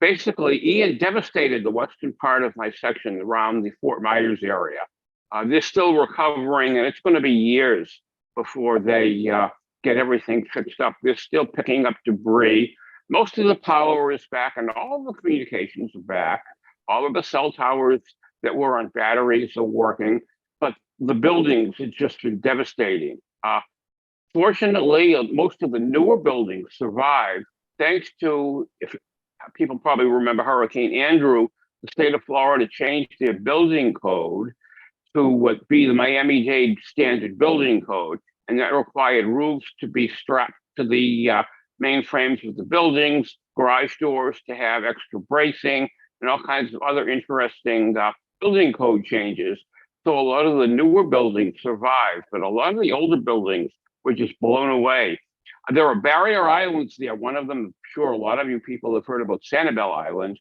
basically, Ian devastated the western part of my section around the Fort Myers area. They're still recovering, and it's going to be years before they get everything fixed up. They're still picking up debris. Most of the power is back, and all of the communications are back. All of the cell towers that were on batteries are working, but the buildings have just been devastating. Fortunately, most of the newer buildings survived thanks to, if people probably remember Hurricane Andrew, the state of Florida changed their building code to what be the Miami-Dade standard building code, and that required roofs to be strapped to the main frames of the buildings, garage doors to have extra bracing, and all kinds of other interesting building code changes. So a lot of the newer buildings survived, but a lot of the older buildings were just blown away. There are barrier islands there. One of them, I'm sure a lot of you people have heard about Sanibel Island.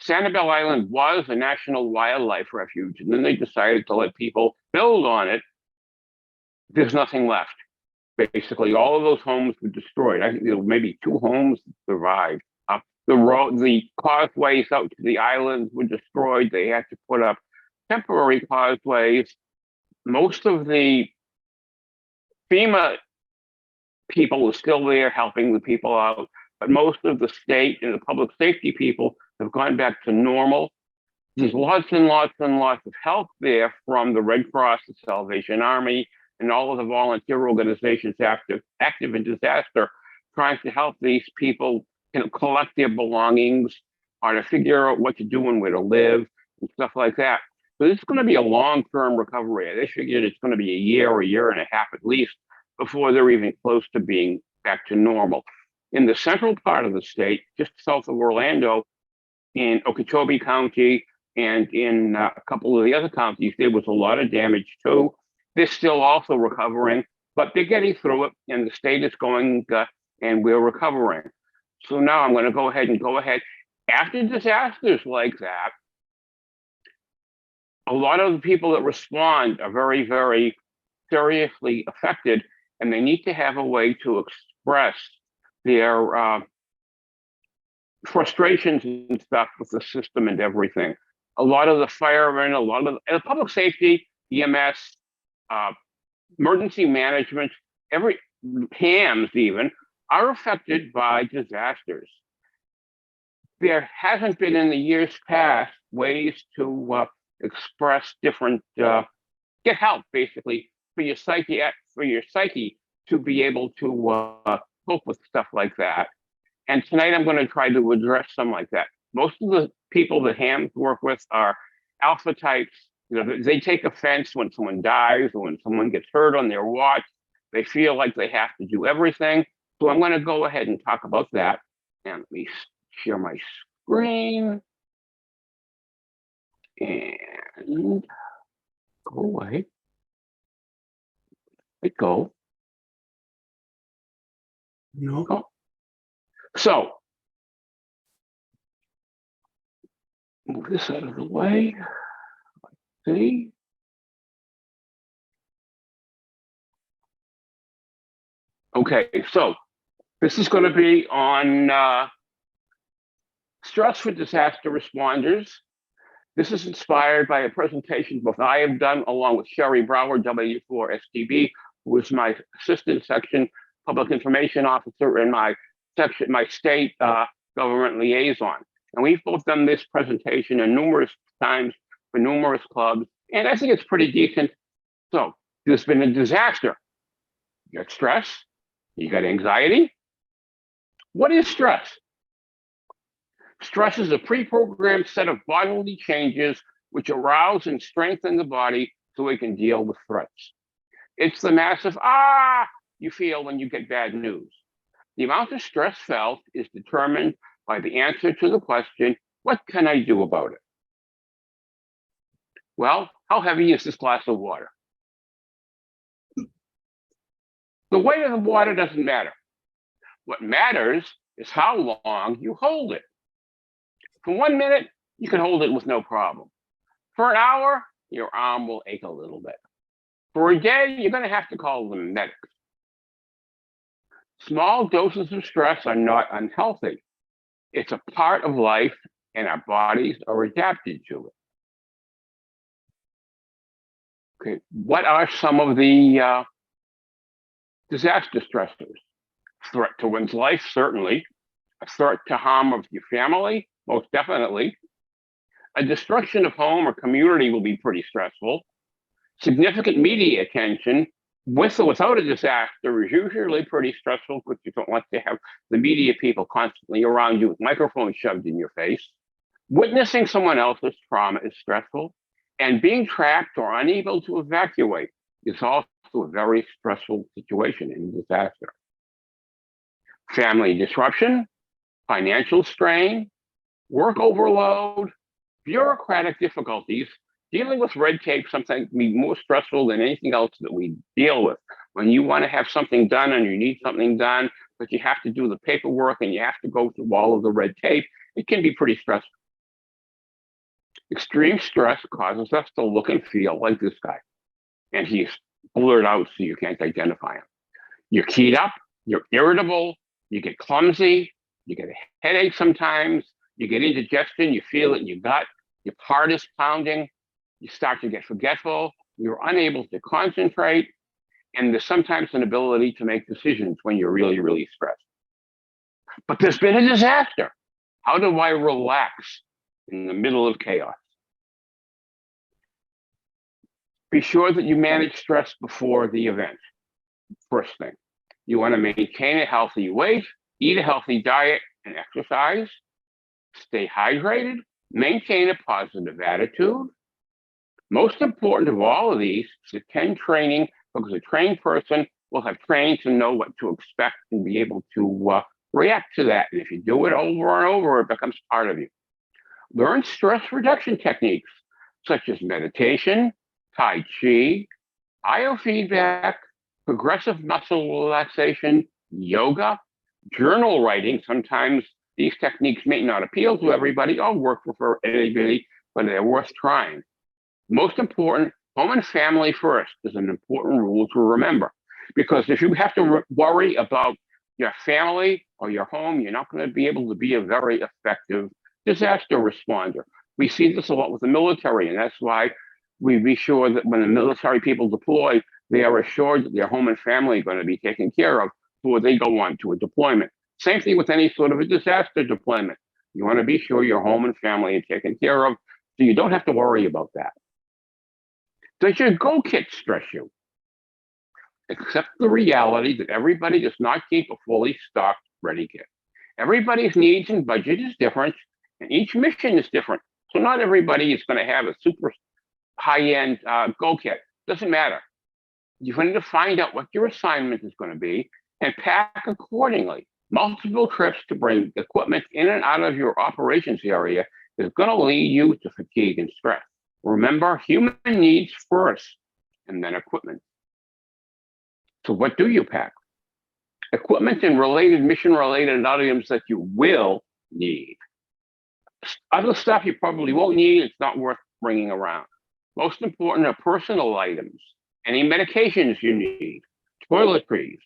Sanibel Island was a national wildlife refuge, and then they decided to let people build on it. There's nothing left. Basically, all of those homes were destroyed. I think there were maybe 2 homes survived. The causeways out to the islands were destroyed. They had to put up temporary causeways. Most of the FEMA people are still there helping the people out, but most of the state and the public safety people have gone back to normal. There's lots and lots and lots of help there from the Red Cross, the Salvation Army, and all of the volunteer organizations active in disaster, trying to help these people collect their belongings or to figure out what to do and where to live and stuff like that. So this is going to be a long-term recovery. They figured it's going to be a year or a year and a half at least before they're even close to being back to normal. In the central part of the state, just south of Orlando, in Okeechobee County and in a couple of the other counties, there was a lot of damage too. They're still also recovering, but they're getting through it, and the state is going, and we're recovering. So now I'm going to go ahead. After disasters like that, a lot of the people that respond are very, very seriously affected, and they need to have a way to express their frustrations and stuff with the system and everything. A lot of the firemen, a lot of the public safety, EMS, emergency management, every PAMs even, are affected by disasters. There hasn't been in the years past ways to express different, get help basically for your psyche to be able to cope with stuff like that. And tonight I'm going to try to address some like that. Most of the people that HAMs work with are alpha types. You know, they take offense when someone dies or when someone gets hurt on their watch. They feel like they have to do everything. So I'm going to go ahead and talk about that. And let me share my screen. And go away. Let go. No. Oh. So, move this out of the way. Let's see. Okay, so this is going to be on stress for disaster responders. This is inspired by a presentation both I have done along with Sherry Brower, W4STB, who is my assistant section public information officer and my state government liaison. And we've both done this presentation in numerous times for numerous clubs, and I think it's pretty decent. So there's been a disaster. You got stress, you got anxiety. What is stress? Stress is a pre-programmed set of bodily changes which arouse and strengthen the body so it can deal with threats. It's the massive you feel when you get bad news. The amount of stress felt is determined by the answer to the question, what can I do about it? Well, how heavy is this glass of water? The weight of the water doesn't matter. What matters is how long you hold it. For 1 minute, you can hold it with no problem. For an hour, your arm will ache a little bit. For a day, you're going to have to call the medics. Small doses of stress are not unhealthy. It's a part of life, and our bodies are adapted to it. Okay, what are some of the disaster stressors? Threat to one's life, certainly. A threat to harm of your family, most definitely. A destruction of home or community will be pretty stressful. Significant media attention, with or without a disaster, is usually pretty stressful because you don't like to have the media people constantly around you with microphones shoved in your face. Witnessing someone else's trauma is stressful, and being trapped or unable to evacuate is also a very stressful situation in disaster. Family disruption, financial strain, work overload, bureaucratic difficulties. Dealing with red tape sometimes can be more stressful than anything else that we deal with. When you want to have something done and you need something done, but you have to do the paperwork and you have to go through all of the red tape, it can be pretty stressful. Extreme stress causes us to look and feel like this guy, and he's blurred out so you can't identify him. You're keyed up, you're irritable, you get clumsy, you get a headache sometimes, you get indigestion, you feel it in your gut, your heart is pounding, you start to get forgetful, you're unable to concentrate, and there's sometimes an ability to make decisions when you're really, really stressed. But there's been a disaster. How do I relax in the middle of chaos? Be sure that you manage stress before the event. First thing, you want to maintain a healthy weight, eat a healthy diet, and exercise. Stay hydrated, maintain a positive attitude. Most important of all of these is attend training, because a trained person will have trained to know what to expect and be able to react to that. And if you do it over and over, it becomes part of you. Learn stress reduction techniques such as meditation, Tai Chi, biofeedback, progressive muscle relaxation, yoga, journal writing. Sometimes these techniques may not appeal to everybody or work for anybody, but they're worth trying. Most important, home and family first is an important rule to remember, because if you have to worry about your family or your home, you're not going to be able to be a very effective disaster responder. We see this a lot with the military, and that's why we be sure that when the military people deploy, they are assured that their home and family are going to be taken care of before they go on to a deployment. Same thing with any sort of a disaster deployment. You want to be sure your home and family are taken care of, so you don't have to worry about that. Does your go kit stress you? Accept the reality that everybody does not keep a fully stocked ready kit. Everybody's needs and budget is different, and each mission is different. So not everybody is going to have a super high-end go kit. Doesn't matter. You need to find out what your assignment is going to be and pack accordingly. Multiple trips to bring equipment in and out of your operations area is going to lead you to fatigue and stress. Remember, human needs first, and then equipment. So what do you pack? Equipment and related mission-related items that you will need. Other stuff you probably won't need, it's not worth bringing around. Most important are personal items, any medications you need, toiletries,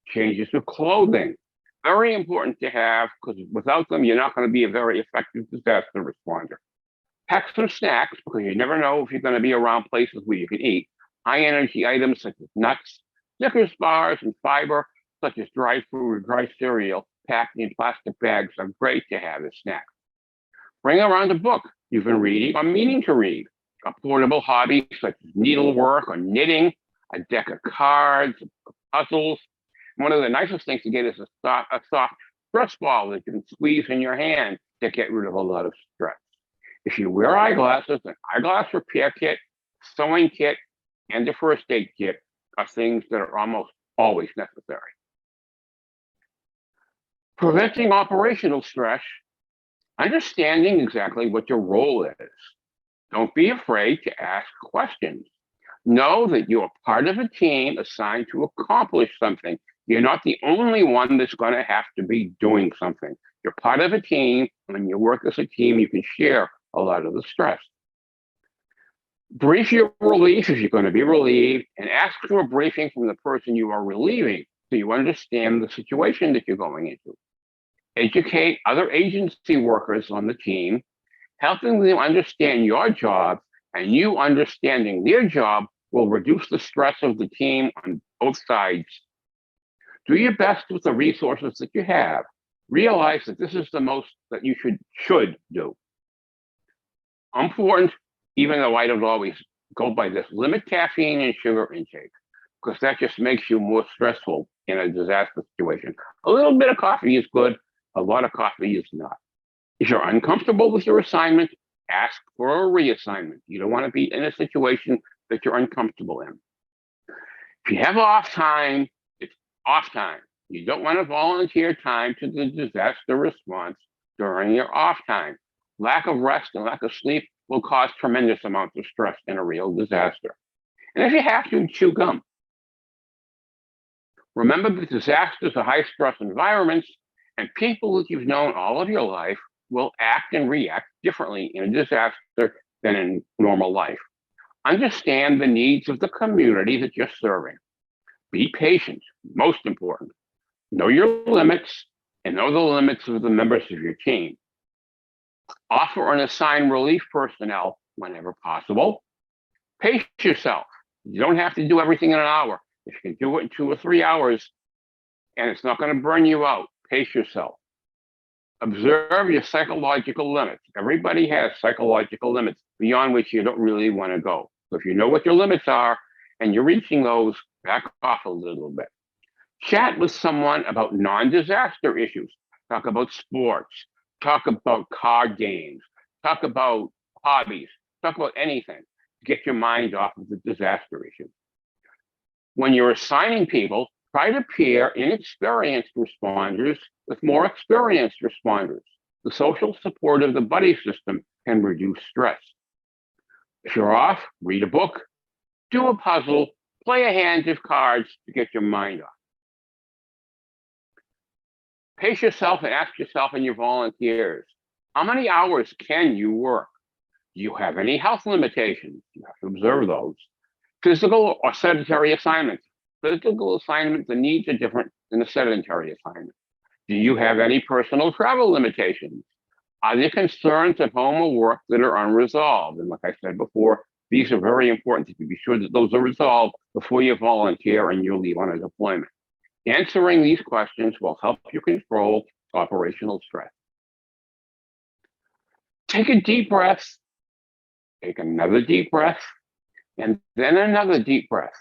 changes of clothing. Very important to have, because without them, you're not going to be a very effective disaster responder. Pack some snacks, because you never know if you're going to be around places where you can eat. High energy items such as nuts, Snickers bars, and fiber, such as dry food or dry cereal, packed in plastic bags, are great to have as snacks. Bring around a book you've been reading or meaning to read, a portable hobby such as needlework or knitting, a deck of cards, puzzles. One of the nicest things to get is a soft stress ball that you can squeeze in your hand to get rid of a lot of stress. If you wear eyeglasses, an eyeglass repair kit, sewing kit, and a first aid kit are things that are almost always necessary. Preventing operational stress, understanding exactly what your role is. Don't be afraid to ask questions. Know that you're part of a team assigned to accomplish something. You're not the only one that's going to have to be doing something. You're part of a team. When you work as a team, you can share a lot of the stress. Brief your relief if you're going to be relieved, and ask for a briefing from the person you are relieving so you understand the situation that you're going into. Educate other agency workers on the team, helping them understand your job, and you understanding their job will reduce the stress of the team on both sides. Do your best with the resources that you have. Realize that this is the most that you should do. Important, even though I don't always go by this, limit caffeine and sugar intake, because that just makes you more stressful in a disaster situation. A little bit of coffee is good, a lot of coffee is not. If you're uncomfortable with your assignment, ask for a reassignment. You don't want to be in a situation that you're uncomfortable in. If you have off time, it's off time. You don't want to volunteer time to the disaster response during your off time. Lack of rest and lack of sleep will cause tremendous amounts of stress in a real disaster. And if you have to, chew gum. Remember that disasters are high stress environments, and people that you've known all of your life will act and react differently in a disaster than in normal life. Understand the needs of the community that you're serving. Be patient, most important. Know your limits and know the limits of the members of your team. Offer and assign relief personnel whenever possible. Pace yourself. You don't have to do everything in an hour. If you can do it in 2 or 3 hours and it's not going to burn you out, pace yourself. Observe your psychological limits. Everybody has psychological limits beyond which you don't really want to go. So if you know what your limits are and you're reaching those, back off a little bit. Chat with someone about non-disaster issues. Talk about sports. Talk about card games. Talk about hobbies. Talk about anything to get your mind off of the disaster issue. When you're assigning people, try to pair inexperienced responders with more experienced responders. The social support of the buddy system can reduce stress. If you're off, read a book, do a puzzle, play a hand of cards to get your mind off. Pace yourself and ask yourself and your volunteers, how many hours can you work? Do you have any health limitations? You have to observe those. Physical or sedentary assignments. Physical assignments, the needs are different than a sedentary assignment. Do you have any personal travel limitations? Are there concerns at home or work that are unresolved? And like I said before, these are very important to be sure that those are resolved before you volunteer and you leave on a deployment. Answering these questions will help you control operational stress. Take a deep breath, take another deep breath, and then another deep breath.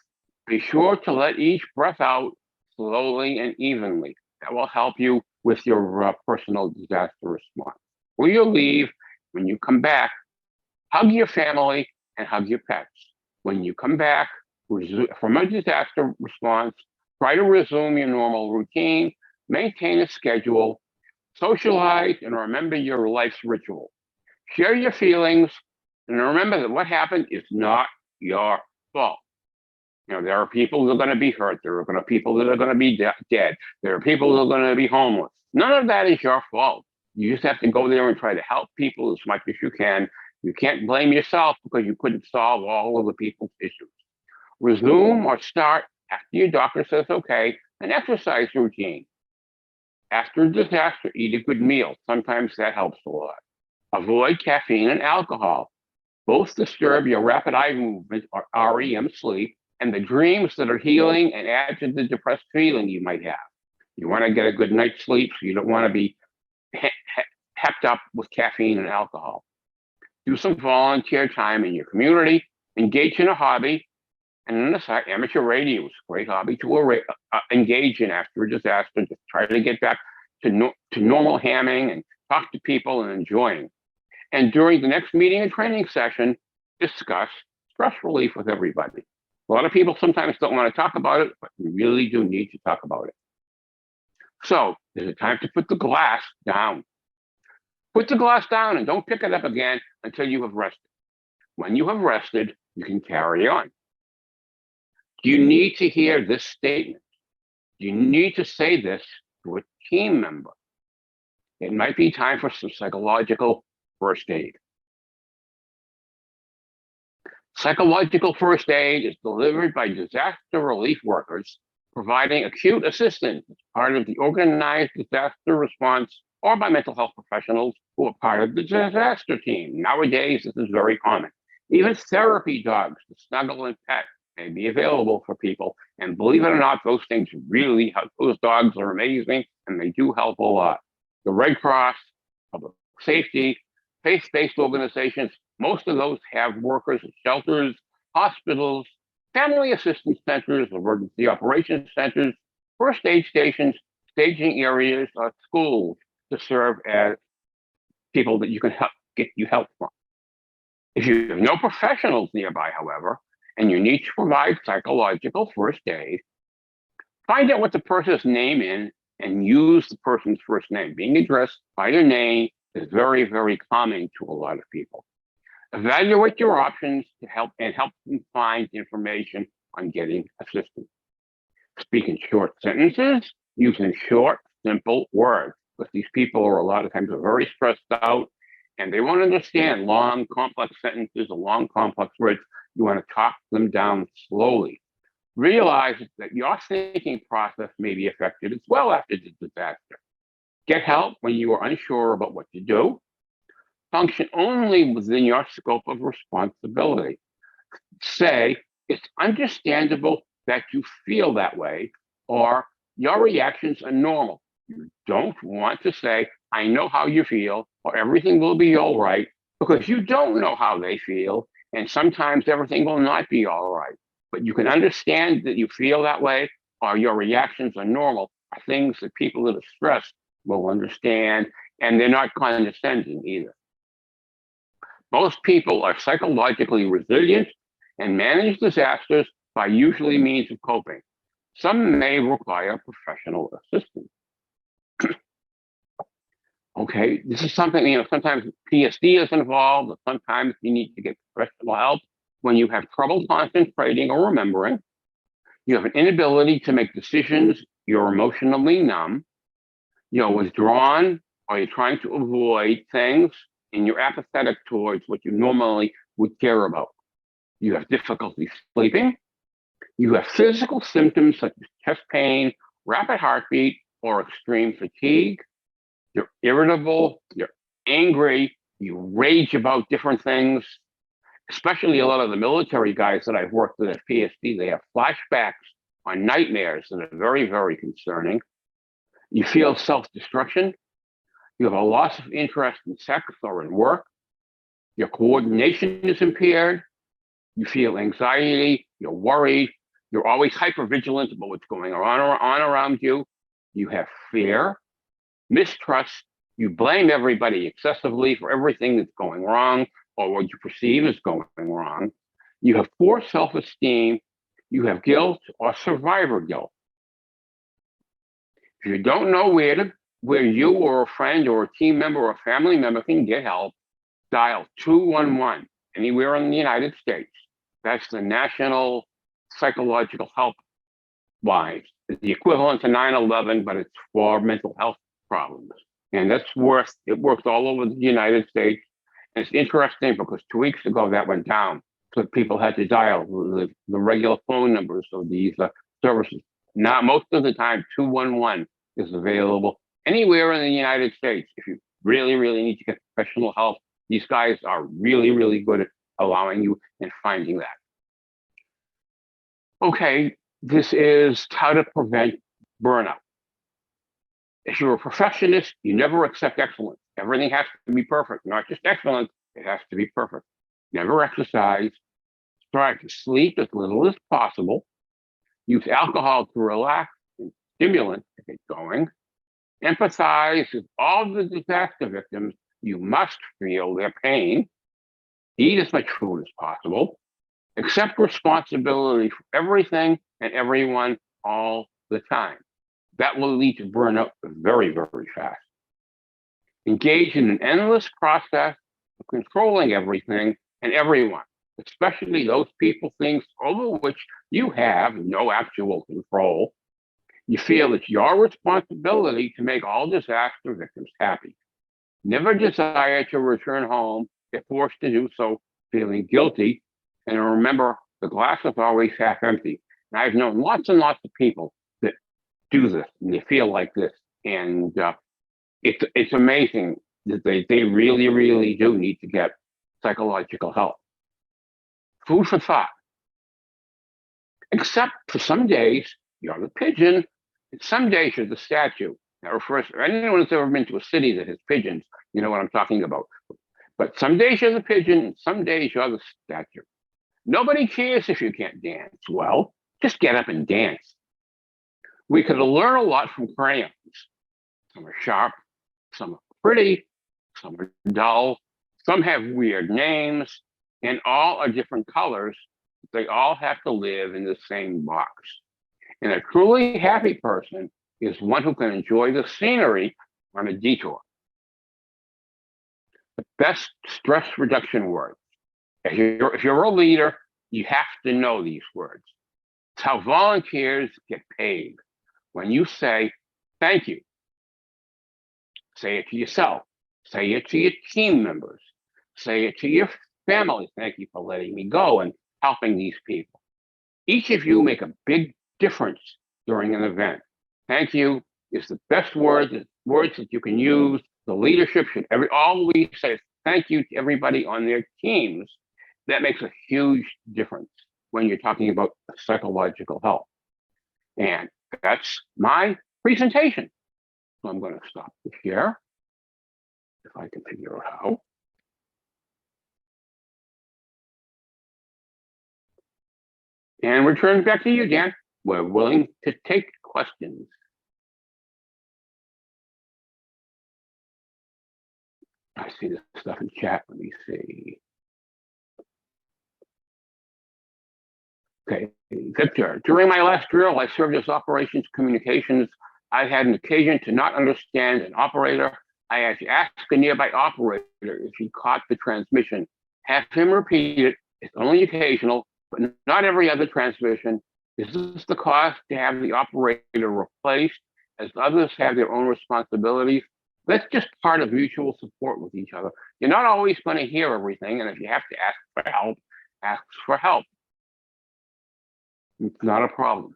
Be sure to let each breath out slowly and evenly. That will help you with your personal disaster response. When you leave, when you come back, hug your family and hug your pets. When you come back from a disaster response, try to resume your normal routine, maintain a schedule, socialize, and remember your life's ritual. Share your feelings, and remember that what happened is not your fault. You know, there are people that are going to be hurt. There are going to be people that are going to be dead. There are people that are going to be homeless. None of that is your fault. You just have to go there and try to help people as much as you can. You can't blame yourself because you couldn't solve all of the people's issues. Resume or start after your doctor says okay, an exercise routine. After a disaster, eat a good meal. Sometimes that helps a lot. Avoid caffeine and alcohol. Both disturb your rapid eye movement or REM sleep and the dreams that are healing and add to the depressed feeling you might have. You want to get a good night's sleep, so you don't want to be hepped up with caffeine and alcohol. Do some volunteer time in your community, engage in a hobby, and on the side, amateur radio is a great hobby to engage in after a disaster, to try to get back to normal hamming and talk to people and enjoying. And during the next meeting and training session, discuss stress relief with everybody. A lot of people sometimes don't want to talk about it, but we really do need to talk about it. So, is it time to put the glass down? Put the glass down and don't pick it up again until you have rested. When you have rested, you can carry on. Do you need to hear this statement? Do you need to say this to a team member? It might be time for some psychological first aid. Psychological first aid is delivered by disaster relief workers providing acute assistance as part of the organized disaster response or by mental health professionals who are part of the disaster team. Nowadays, this is very common. Even therapy dogs to snuggle and pet may be available for people. And believe it or not, those things really help. Those dogs are amazing and they do help a lot. The Red Cross, public safety, faith-based organizations, most of those have workers at shelters, hospitals, family assistance centers, emergency operations centers, first aid stations, staging areas, schools to serve as people that you can get you help from. If you have no professionals nearby, however, and you need to provide psychological first aid, find out what the person's name is and use the person's first name. Being addressed by their name is very, very calming to a lot of people. Evaluate your options to help them find information on getting assistance. Speak in short sentences, using short, simple words, because these people are a lot of times very stressed out and they won't understand long, complex sentences or long, complex words. You want to talk them down slowly. Realize that your thinking process may be affected as well after the disaster. Get help when you are unsure about what to do. Function only within your scope of responsibility. Say, it's understandable that you feel that way, or your reactions are normal. You don't want to say, I know how you feel, or everything will be all right, because you don't know how they feel, and sometimes everything will not be all right. But you can understand that you feel that way, or your reactions are normal, are things that people that are stressed will understand, and they're not condescending either. Most people are psychologically resilient and manage disasters by usually means of coping. Some may require professional assistance. Okay, this is something, sometimes PSD is involved, or sometimes you need to get professional help when you have trouble concentrating or remembering. You have an inability to make decisions, you're emotionally numb, you're withdrawn, or you're trying to avoid things, and you're apathetic towards what you normally would care about. You have difficulty sleeping. You have physical symptoms such as chest pain, rapid heartbeat, or extreme fatigue. You're irritable, you're angry, you rage about different things, especially a lot of the military guys that I've worked with at PSD, they have flashbacks or nightmares that are very, very concerning. You feel self-destruction. You have a loss of interest in sex or in work. Your coordination is impaired. You feel anxiety, you're worried, you're always hypervigilant about what's going on around you. You have fear, mistrust, you blame everybody excessively for everything that's going wrong or what you perceive as going wrong. You have poor self-esteem, you have guilt or survivor guilt. If you don't know where you or a friend or a team member or a family member can get help, dial 211 anywhere in the United States. That's the National Psychological Help Line. It's the equivalent to 911, but it's for mental health problems. And it works all over the United States. And it's interesting because 2 weeks ago that went down. So people had to dial the regular phone numbers of these services. Now, most of the time, 211 is available anywhere in the United States. If you really, really need to get professional help, these guys are really, really good at allowing you and finding that. Okay, this is how to prevent burnout. If you're a perfectionist, you never accept excellence. Everything has to be perfect, not just excellent, it has to be perfect. Never exercise. Try to sleep as little as possible. Use alcohol to relax and stimulants to get going. Empathize with all the disaster victims. You must feel their pain. Eat as much food as possible. Accept responsibility for everything and everyone all the time. That will lead to burnout very, very fast. Engage in an endless process of controlling everything and everyone, especially those people, things over which you have no actual control. You feel it's your responsibility to make all disaster victims happy. Never desire to return home if forced to do so, feeling guilty. And remember, the glass is always half empty. And I've known lots and lots of people do this and they feel like this. And it's amazing that they really, really do need to get psychological help. Food for thought. Except for some days, you're the pigeon, and some days you're the statue. That refers to anyone who's ever been to a city that has pigeons, you know what I'm talking about. But some days you're the pigeon, and some days you're the statue. Nobody cares if you can't dance. Well, just get up and dance. We could learn a lot from crayons. Some are sharp, some are pretty, some are dull, some have weird names, and all are different colors. They all have to live in the same box. And a truly happy person is one who can enjoy the scenery on a detour. The best stress reduction words. If you're a leader, you have to know these words. It's how volunteers get paid. When you say, thank you, say it to yourself, say it to your team members, say it to your family. Thank you for letting me go and helping these people. Each of you make a big difference during an event. Thank you is the best words that you can use. The leadership should always say thank you to everybody on their teams. That makes a huge difference when you're talking about psychological health. And that's my presentation. So I'm going to stop the share, if I can figure out how. And return back to you, Dan. We're willing to take questions. I see this stuff in chat. Let me see. Okay, Victor, during my last drill, I served as operations communications. I had an occasion to not understand an operator. I had to ask a nearby operator if he caught the transmission. Have him repeat it. It's only occasional, but not every other transmission. Is this the cost to have the operator replaced, as others have their own responsibilities? That's just part of mutual support with each other. You're not always going to hear everything, and if you have to ask for help, ask for help. It's not a problem.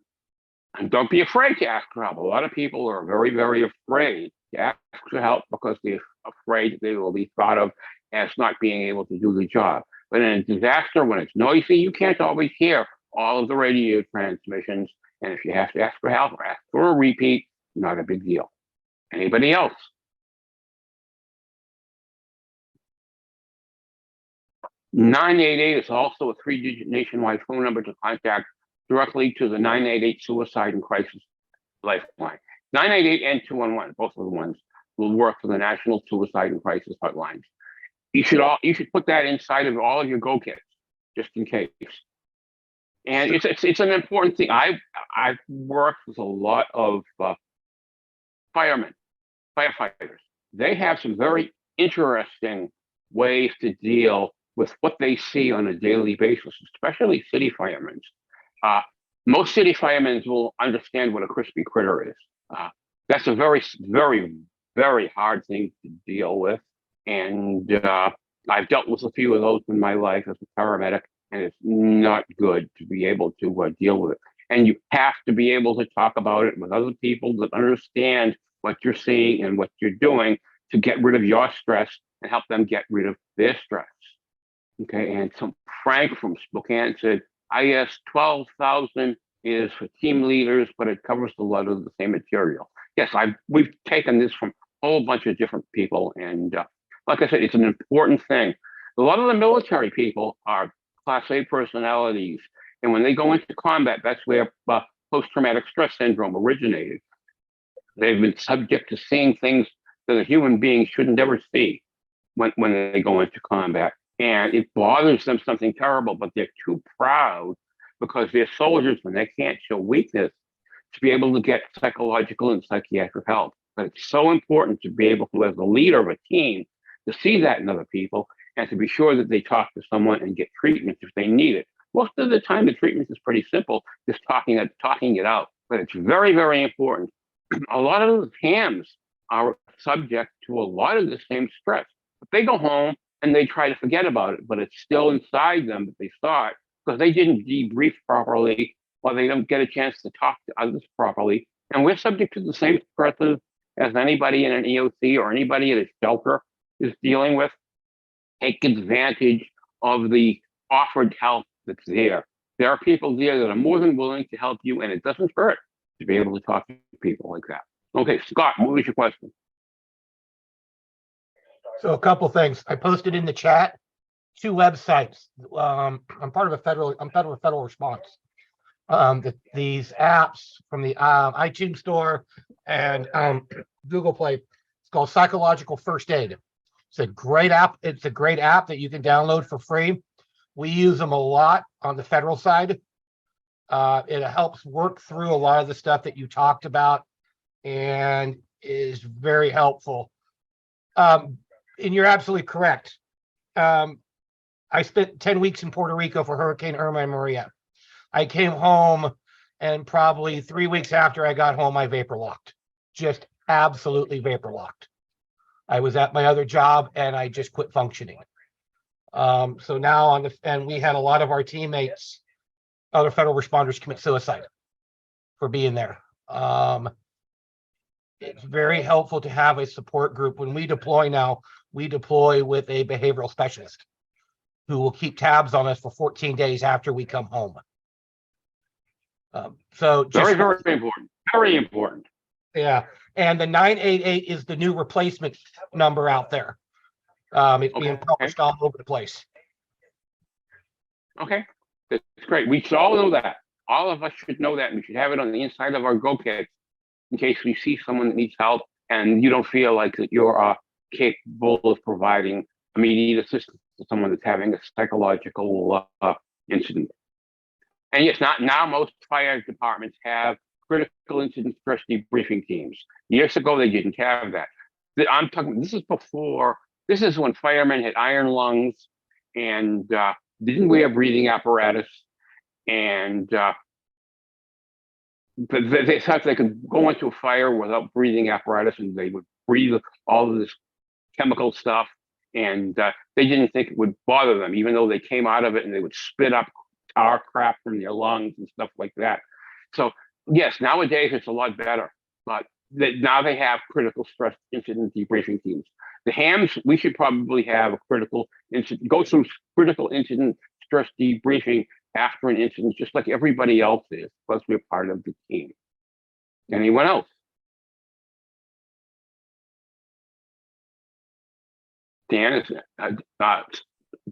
And don't be afraid to ask for help. A lot of people are very, very afraid to ask for help because they're afraid they will be thought of as not being able to do the job. But in a disaster, when it's noisy, you can't always hear all of the radio transmissions. And if you have to ask for help or ask for a repeat, not a big deal. Anybody else? (988) is also a 3-digit nationwide phone number to contact directly to the 988 Suicide and Crisis Lifeline. 988 and 211, both of the ones, will work for the National Suicide and Crisis Hotlines. You should put that inside of all of your go kits, just in case. And it's an important thing. I've worked with a lot of firefighters. They have some very interesting ways to deal with what they see on a daily basis, especially city firemen. Most city firemen will understand what a crispy critter is. That's a very, very, very hard thing to deal with. And I've dealt with a few of those in my life as a paramedic, and it's not good to be able to deal with it. And you have to be able to talk about it with other people that understand what you're seeing and what you're doing to get rid of your stress and help them get rid of their stress. Okay, and so Frank from Spokane said, IS 12,000 is for team leaders, but it covers a lot of the same material. Yes, we've taken this from a whole bunch of different people, and like I said, it's an important thing. A lot of the military people are Class A personalities, and when they go into combat, that's where post-traumatic stress syndrome originated. They've been subject to seeing things that a human being should never see when they go into combat. And it bothers them something terrible, but they're too proud because they're soldiers and they can't show weakness to be able to get psychological and psychiatric help. But it's so important to be able to, as a leader of a team, to see that in other people and to be sure that they talk to someone and get treatment if they need it. Most of the time, the treatment is pretty simple, just talking it out. But it's very, very important. A lot of the hams are subject to a lot of the same stress. But they go home and they try to forget about it, but it's still inside them that they saw it because they didn't debrief properly or they don't get a chance to talk to others properly And we're subject to the same stresses as anybody in an EOC or anybody at a shelter is dealing with. Take advantage of the offered help that's there. There are people there that are more than willing to help you, and it doesn't hurt to be able to talk to people like that. Okay, Scott, what was your question? So a couple things. I posted in the chat 2 websites. I'm part of a federal response. These apps from the iTunes store and Google Play. It's called Psychological First Aid. It's a great app. It's a great app that you can download for free. We use them a lot on the federal side. It helps work through a lot of the stuff that you talked about and is very helpful. And you're absolutely correct. I spent 10 weeks in Puerto Rico for Hurricane Irma and Maria. I came home, and probably 3 weeks after I got home, I vapor locked. Just absolutely vapor locked. I was at my other job and I just quit functioning. So now and we had a lot of our teammates, other federal responders, commit suicide for being there. It's very helpful to have a support group. When we deploy now, we deploy with a behavioral specialist who will keep tabs on us for 14 days after we come home. So very important. Very important. Yeah. And the 988 is the new replacement number out there. It's being published all over the place. Okay. That's great. We should all know that. All of us should know that. We should have it on the inside of our Go kits in case we see someone that needs help and you don't feel like that you're capable of providing immediate assistance to someone that's having a psychological incident. And yes, now most fire departments have critical incident stress debriefing teams. Years ago, they didn't have that. I'm talking, this is when firemen had iron lungs and didn't wear breathing apparatus, and they thought they could go into a fire without breathing apparatus, and they would breathe all of this chemical stuff, and they didn't think it would bother them, even though they came out of it and they would spit up tar crap from their lungs and stuff like that. So yes, nowadays it's a lot better, but now they have critical stress incident debriefing teams. The hams, we should probably have a go through critical incident stress debriefing after an incident, just like everybody else is, plus we're part of the team. Anyone else? Dan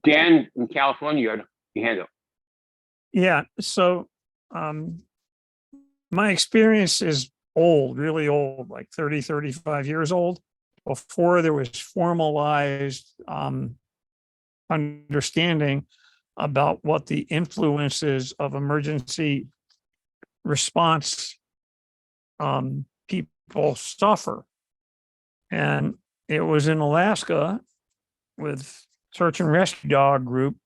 Dan in California, you had your hand up. Yeah. So my experience is old, really old, like 30, 35 years old, before there was formalized understanding about what the influences of emergency response people suffer. And it was in Alaska with search and rescue dog group.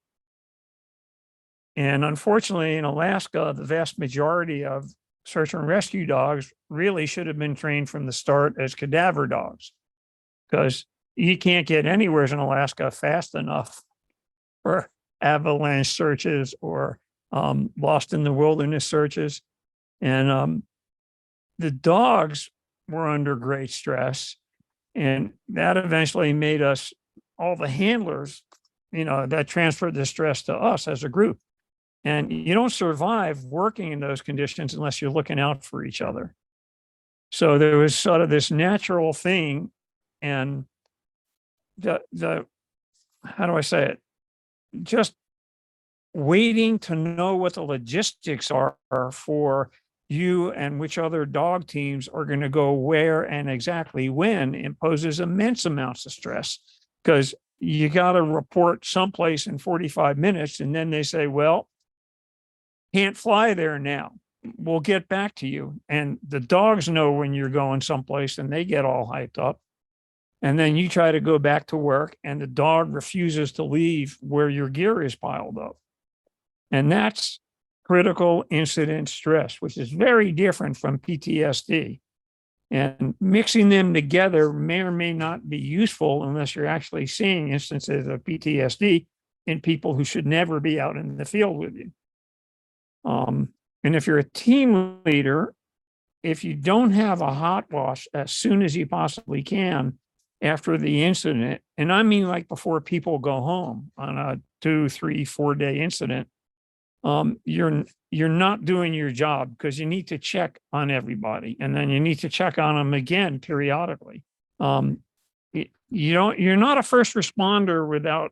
And unfortunately, in Alaska, the vast majority of search and rescue dogs really should have been trained from the start as cadaver dogs, because you can't get anywhere in Alaska fast enough for avalanche searches or lost in the wilderness searches. And the dogs were under great stress. And that eventually made us, all the handlers, that transferred the stress to us as a group. And you don't survive working in those conditions unless you're looking out for each other. So there was sort of this natural thing, and the how do I say it? Just waiting to know what the logistics are for you and which other dog teams are going to go where and exactly when imposes immense amounts of stress, because you got to report someplace in 45 minutes. And then they say, well, can't fly there now. We'll get back to you. And the dogs know when you're going someplace and they get all hyped up. And then you try to go back to work and the dog refuses to leave where your gear is piled up. And that's critical incident stress, which is very different from PTSD. And mixing them together may or may not be useful unless you're actually seeing instances of PTSD in people who should never be out in the field with you. And if you're a team leader, if you don't have a hot wash as soon as you possibly can after the incident, and I mean like before people go home on a 2, 3, 4 day incident, you're not doing your job, because you need to check on everybody, and then you need to check on them again periodically. You're not a first responder without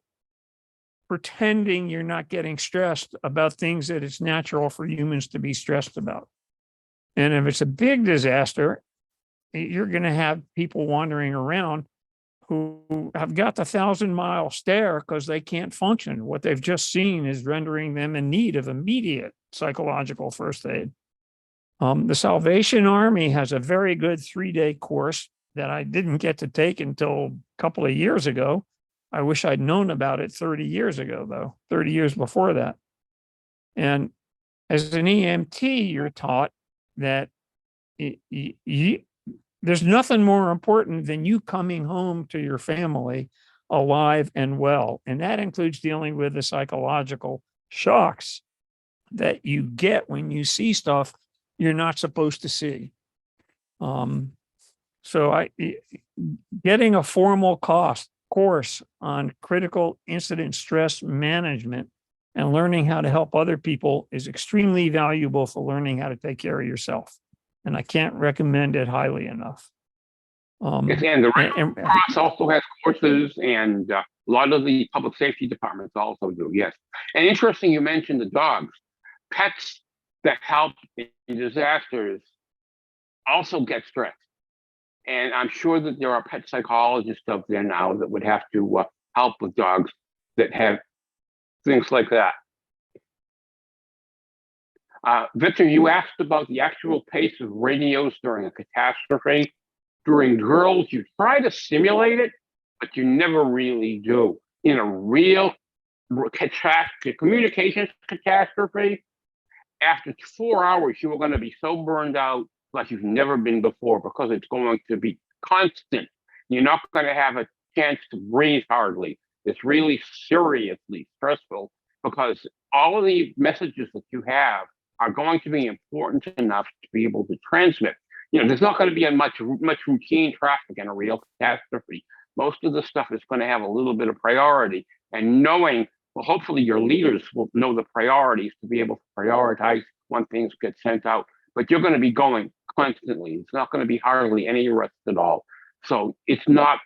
pretending you're not getting stressed about things that it's natural for humans to be stressed about. And if it's a big disaster, you're going to have people wandering around who have got the 1,000-mile stare because they can't function. What they've just seen is rendering them in need of immediate psychological first aid. The Salvation Army has a very good 3-day course that I didn't get to take until a couple of years ago. I wish I'd known about it 30 years ago, though, 30 years before that. And as an EMT, you're taught that there's nothing more important than you coming home to your family alive and well. And that includes dealing with the psychological shocks that you get when you see stuff you're not supposed to see. So getting a formal course on critical incident stress management and learning how to help other people is extremely valuable for learning how to take care of yourself. And I can't recommend it highly enough. Yes, and the Red Cross also has courses, and a lot of the public safety departments also do, yes. And interesting, you mentioned the dogs. Pets that help in disasters also get stressed. And I'm sure that there are pet psychologists out there now that would have to help with dogs that have things like that. Victor, you asked about the actual pace of radios during a catastrophe. During drills, you try to simulate it, but you never really do. In a real communications catastrophe, after 4 hours, you are going to be so burned out like you've never been before, because it's going to be constant. You're not going to have a chance to breathe hardly. It's really seriously stressful, because all of the messages that you have are going to be important enough to be able to transmit. There's not going to be much routine traffic in a real catastrophe. Most of the stuff is going to have a little bit of priority, and hopefully your leaders will know the priorities to be able to prioritize when things get sent out. But you're going to be going constantly. It's not going to be hardly any rest at all. So it's not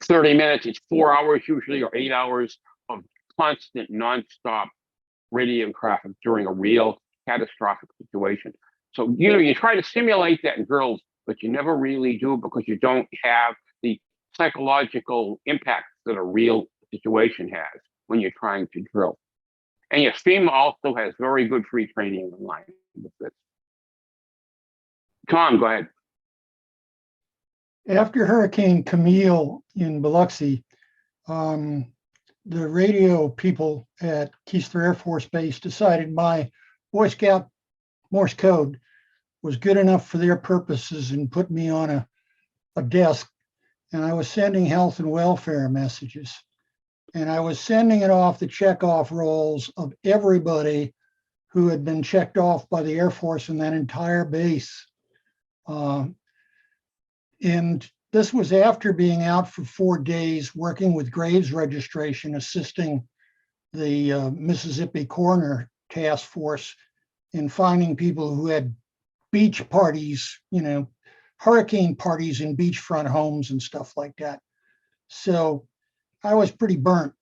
30 minutes, it's 4 hours usually, or 8 hours of constant nonstop radio traffic during a real catastrophic situation. So, you try to simulate that in drills, but you never really do, because you don't have the psychological impact that a real situation has when you're trying to drill. And yes, FEMA also has very good free training online with this. Tom, go ahead. After Hurricane Camille in Biloxi, the radio people at Keesler Air Force Base decided my Boy Scout Morse code was good enough for their purposes and put me on a desk, and I was sending health and welfare messages. And I was sending it off the checkoff rolls of everybody who had been checked off by the Air Force in that entire base. And this was after being out for 4 days, working with graves registration, assisting the Mississippi Coroner Task Force in finding people who had beach parties, hurricane parties in beachfront homes and stuff like that. So I was pretty burnt.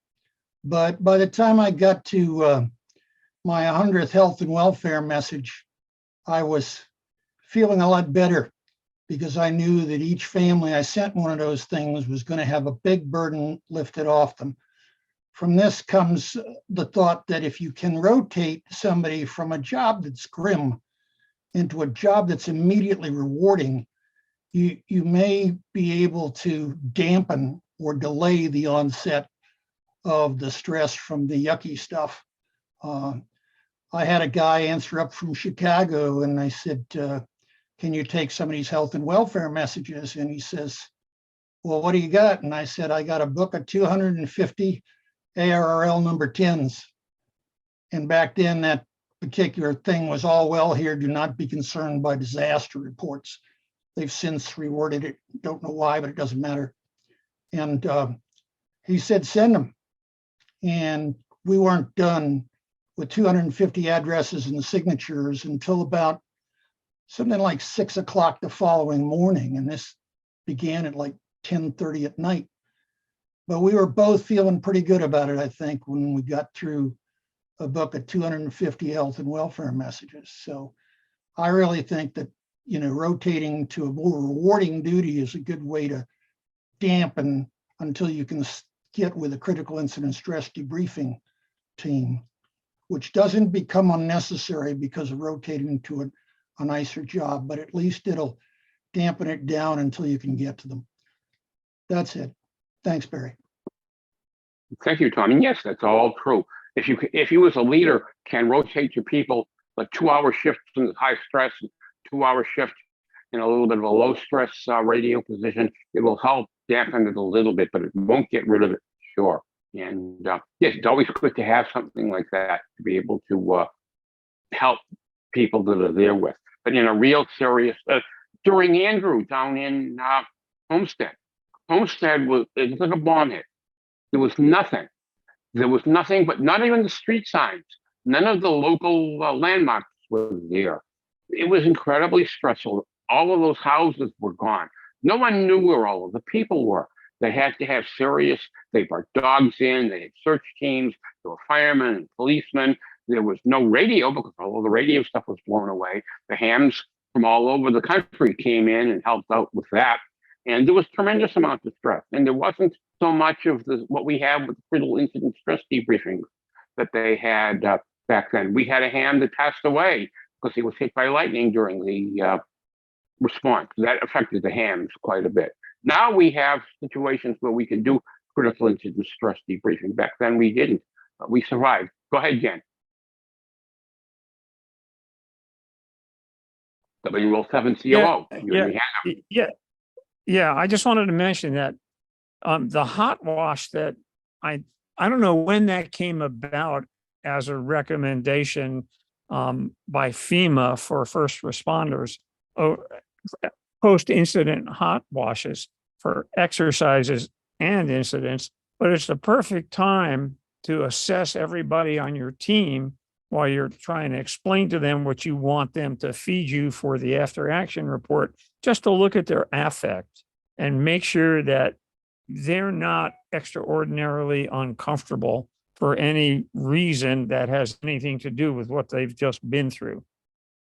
But by the time I got to my 100th health and welfare message, I was feeling a lot better, because I knew that each family I sent one of those things was going to have a big burden lifted off them. From this comes the thought that if you can rotate somebody from a job that's grim into a job that's immediately rewarding, you may be able to dampen or delay the onset of the stress from the yucky stuff. I had a guy answer up from Chicago, and I said, can you take some of these health and welfare messages? And he says, well, what do you got? And I said, I got a book of 250 ARRL number 10s. And back then, that particular thing was, all well here, do not be concerned by disaster reports. They've since reworded it. Don't know why, but it doesn't matter. And he said, send them. And we weren't done with 250 addresses and signatures until about something like 6 o'clock the following morning. And this began at like 10:30 at night. But we were both feeling pretty good about it, I think, when we got through a book of 250 health and welfare messages. So I really think that, you know, rotating to a more rewarding duty is a good way to dampen until you can get with a critical incident stress debriefing team, which doesn't become unnecessary because of rotating to a nicer job, but at least it'll dampen it down until you can get to them. That's it. Thanks, Barry. Thank you, Tom. And yes, that's all true. If you as a leader can rotate your people, like 2-hour shifts in high stress, 2-hour shift in a little bit of a low stress radio position, it will help dampen it a little bit, but it won't get rid of it, sure. And yes, it's always good to have something like that to be able to help people that are there with. But in a real serious, during Andrew down in Homestead was, it was like a bomb hit. There was nothing. There was nothing, but not even the street signs. None of the local landmarks were there. It was incredibly stressful. All of those houses were gone. No one knew where all of the people were. They had to have serious, they brought dogs in, they had search teams, there were firemen and policemen. There was no radio because all of the radio stuff was blown away. The hams from all over the country came in and helped out with that. And there was tremendous amounts of stress. And there wasn't so much of what we have with critical incident stress debriefings that they had back then. We had a ham that passed away because he was hit by lightning during the response. That affected the hams quite a bit. Now we have situations where we can do critical incident stress debriefing. Back then we didn't, but we survived. Go ahead, Jen. WL7 COO. Yeah. I just wanted to mention that the hot wash that I don't know when that came about as a recommendation by FEMA for first responders, post-incident hot washes for exercises and incidents, but it's the perfect time to assess everybody on your team while you're trying to explain to them what you want them to feed you for the after action report, just to look at their affect and make sure that they're not extraordinarily uncomfortable for any reason that has anything to do with what they've just been through.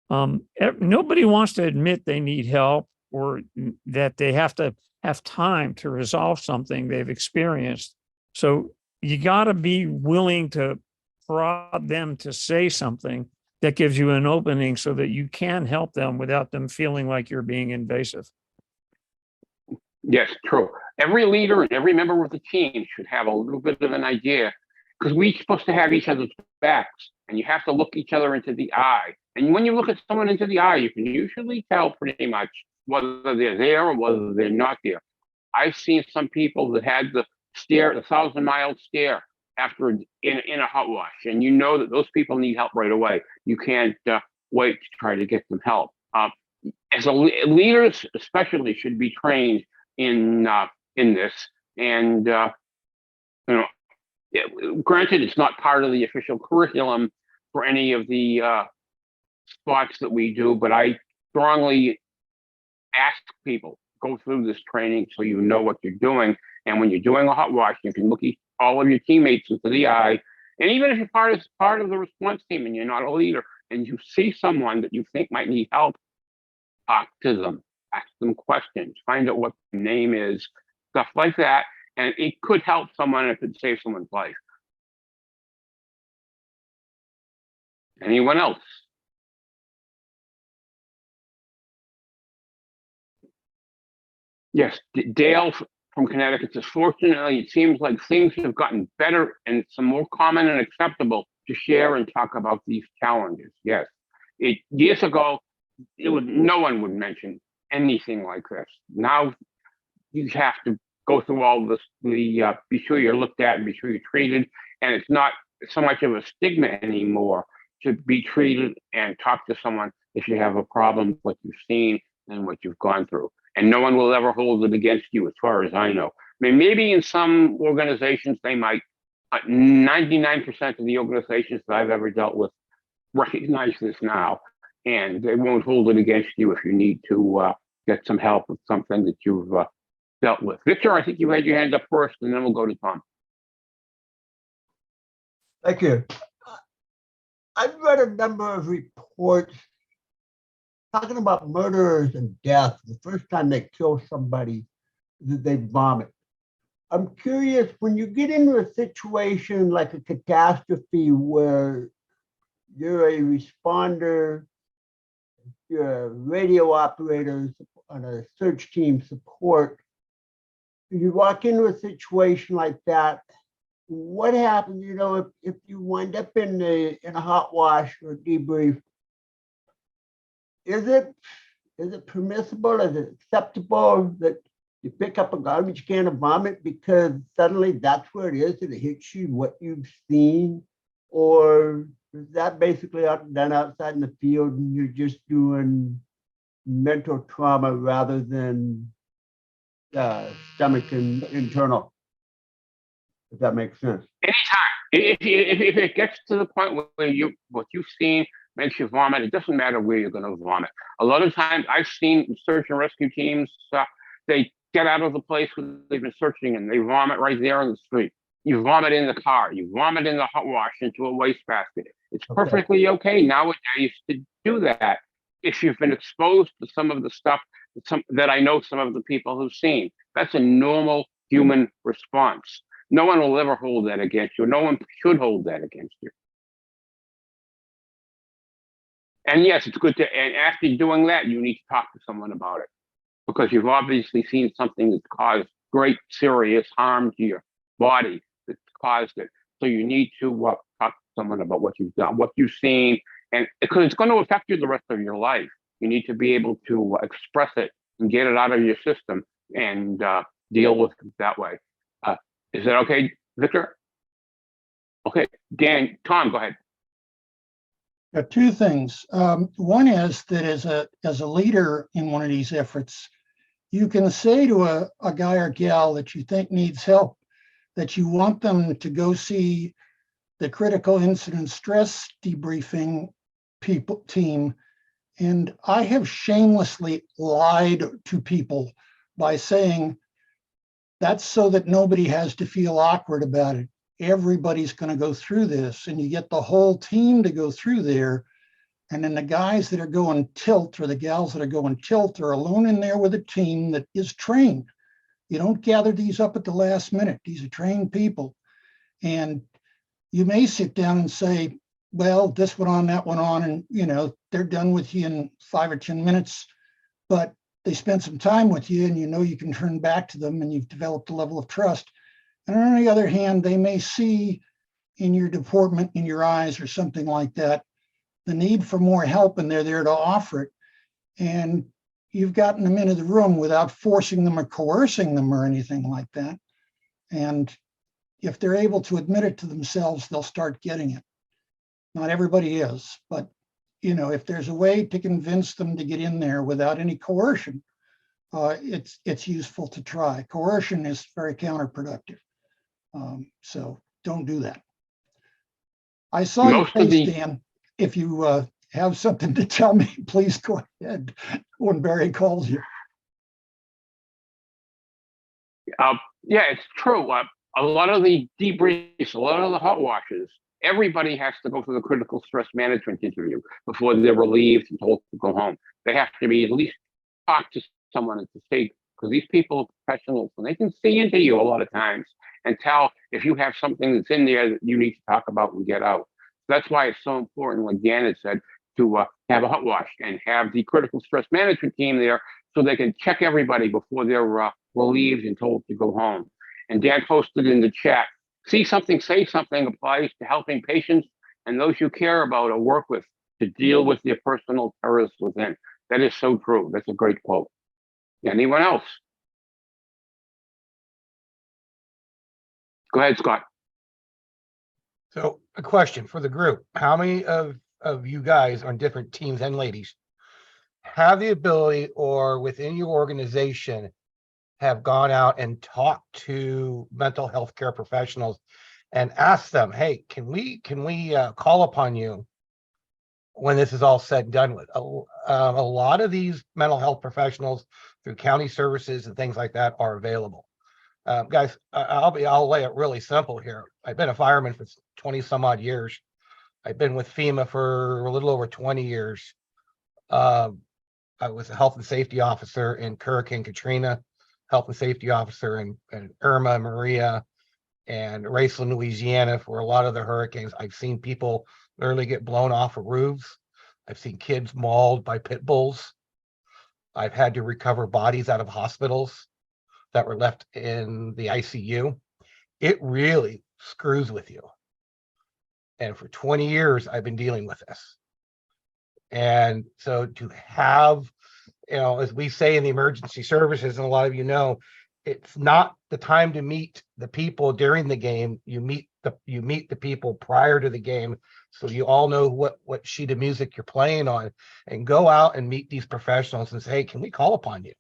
Nobody wants to admit they need help or that they have to have time to resolve something they've experienced. So you got to be willing to prod them to say something that gives you an opening so that you can help them without them feeling like you're being invasive. Yes, true. Every leader and every member of the team should have a little bit of an idea, because we're supposed to have each other's backs and you have to look each other into the eye. And when you look at someone into the eye, you can usually tell pretty much whether they're there or whether they're not there. I've seen some people that had the stare, the 1,000-mile stare after in a hot wash, and you know that those people need help right away. You can't wait to try to get them help. As leaders, especially, should be trained in this. And granted, it's not part of the official curriculum for any of the spots that we do, but I strongly ask people go through this training so you know what you're doing. And when you're doing a hot wash, you can look all of your teammates into the eye. And even if you're part of the response team and you're not a leader and you see someone that you think might need help, talk to them, ask them questions, find out what their name is, stuff like that. And it could help someone if it saves someone's life. Anyone else? Yes, Dale from Connecticut says, fortunately, it seems like things have gotten better and it's more common and acceptable to share and talk about these challenges. Yes, years ago, no one would mention anything like this. Now you have to go through all this, be sure you're looked at and be sure you're treated. And it's not so much of a stigma anymore to be treated and talk to someone if you have a problem with what you've seen and what you've gone through. And no one will ever hold it against you, as far as I know. I mean, maybe in some organizations they might. 99% of the organizations that I've ever dealt with recognize this now, and they won't hold it against you if you need to get some help with something that you've dealt with. Victor, I think you had your hand up first, and then we'll go to Tom. Thank you. I've read a number of reports talking about murderers and death. The first time they kill somebody, they vomit. I'm curious, when you get into a situation like a catastrophe where you're a responder, you're a radio operator on a search team support, you walk into a situation like that, what happens, you know, if you wind up in a hot wash or debrief, is it permissible, is it acceptable that you pick up a garbage can of vomit because suddenly that's where it is and it hits you what you've seen? Or is that basically done outside in the field and you're just doing mental trauma rather than stomach and internal? If that makes sense. Anytime. If it gets to the point where what you've seen makes you vomit, it doesn't matter where you're going to vomit. A lot of times I've seen search and rescue teams, they get out of the place where they've been searching and they vomit right there on the street. You vomit in the car, you vomit in the hot wash into a wastebasket. It's perfectly okay nowadays to do that if you've been exposed to some of the stuff that I know some of the people who've seen. That's a normal human response. No one will ever hold that against you. No one should hold that against you. And yes, it's good and after doing that, you need to talk to someone about it, because you've obviously seen something that's caused great serious harm to your body that's caused it. So you need to talk to someone about what you've done, what you've seen, and because it's going to affect you the rest of your life. You need to be able to express it and get it out of your system and deal with it that way. Is that okay, Victor? Okay, Tom, go ahead. Two things. One is that as a leader in one of these efforts, you can say to a guy or gal that you think needs help, that you want them to go see the critical incident stress debriefing team. And I have shamelessly lied to people by saying, that's so that nobody has to feel awkward about it. Everybody's going to go through this, and you get the whole team to go through there. And then the guys that are going tilt or the gals that are going tilt are alone in there with a team that is trained. You don't gather these up at the last minute. These are trained people. And you may sit down and say, well, this went on, that went on, and you know, they're done with you in 5 or 10 minutes, but they spent some time with you and you know you can turn back to them and you've developed a level of trust. And on the other hand, they may see in your deportment, in your eyes or something like that, the need for more help, and they're there to offer it. And you've gotten them into the room without forcing them or coercing them or anything like that. And if they're able to admit it to themselves, they'll start getting it. Not everybody is, but you know, if there's a way to convince them to get in there without any coercion, it's useful to try. Coercion is very counterproductive. So don't do that. I saw your face, Dan. If you have something to tell me, please go ahead when Barry calls you. Yeah, it's true. A lot of the debriefs, a lot of the hot washes, everybody has to go through the critical stress management interview before they're relieved and told to go home. They have to be at least talk to someone at the state, because these people are professionals and they can see into you a lot of times and tell if you have something that's in there that you need to talk about and get out. That's why it's so important, like Dan had said, to have a hot wash and have the critical stress management team there so they can check everybody before they're relieved and told to go home. And Dan posted in the chat, see something, say something applies to helping patients and those you care about or work with to deal with their personal terrors within. That is so true. That's a great quote. Anyone else? Go ahead, Scott. So a question for the group. How many of of you guys on different teams and ladies have the ability or within your organization have gone out and talked to mental health care professionals and asked them, hey, can we call upon you when this is all said and done with? A lot of these mental health professionals through county services and things like that are available. Guys, I'll lay it really simple here. I've been a fireman for 20 some odd years. I've been with FEMA for a little over 20 years. I was a health and safety officer in Hurricane Katrina, health and safety officer in Irma, Maria, and Raceland, Louisiana for a lot of the hurricanes. I've seen people literally get blown off of roofs. I've seen kids mauled by pit bulls. I've had to recover bodies out of hospitals that were left in the ICU. It really screws with you. And for 20 years, I've been dealing with this. And so to have, as we say in the emergency services, and a lot of you know, it's not the time to meet the people during the game. You meet the people prior to the game, so you all know what sheet of music you're playing on, and go out and meet these professionals and say, hey, can we call upon you?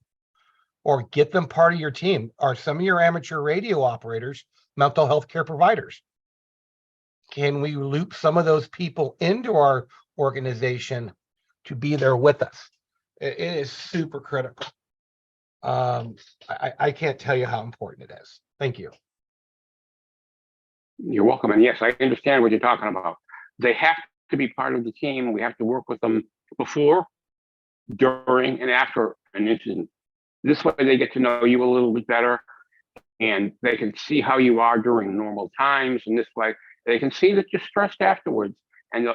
Or get them part of your team. Are some of your amateur radio operators mental health care providers? Can we loop some of those people into our organization to be there with us? It is super critical. I can't tell you how important it is. Thank you. You're welcome. And yes, I understand what you're talking about. They have to be part of the team. We have to work with them before, during, and after an incident. This way they get to know you a little bit better, and they can see how you are during normal times. And this way they can see that you're stressed afterwards, and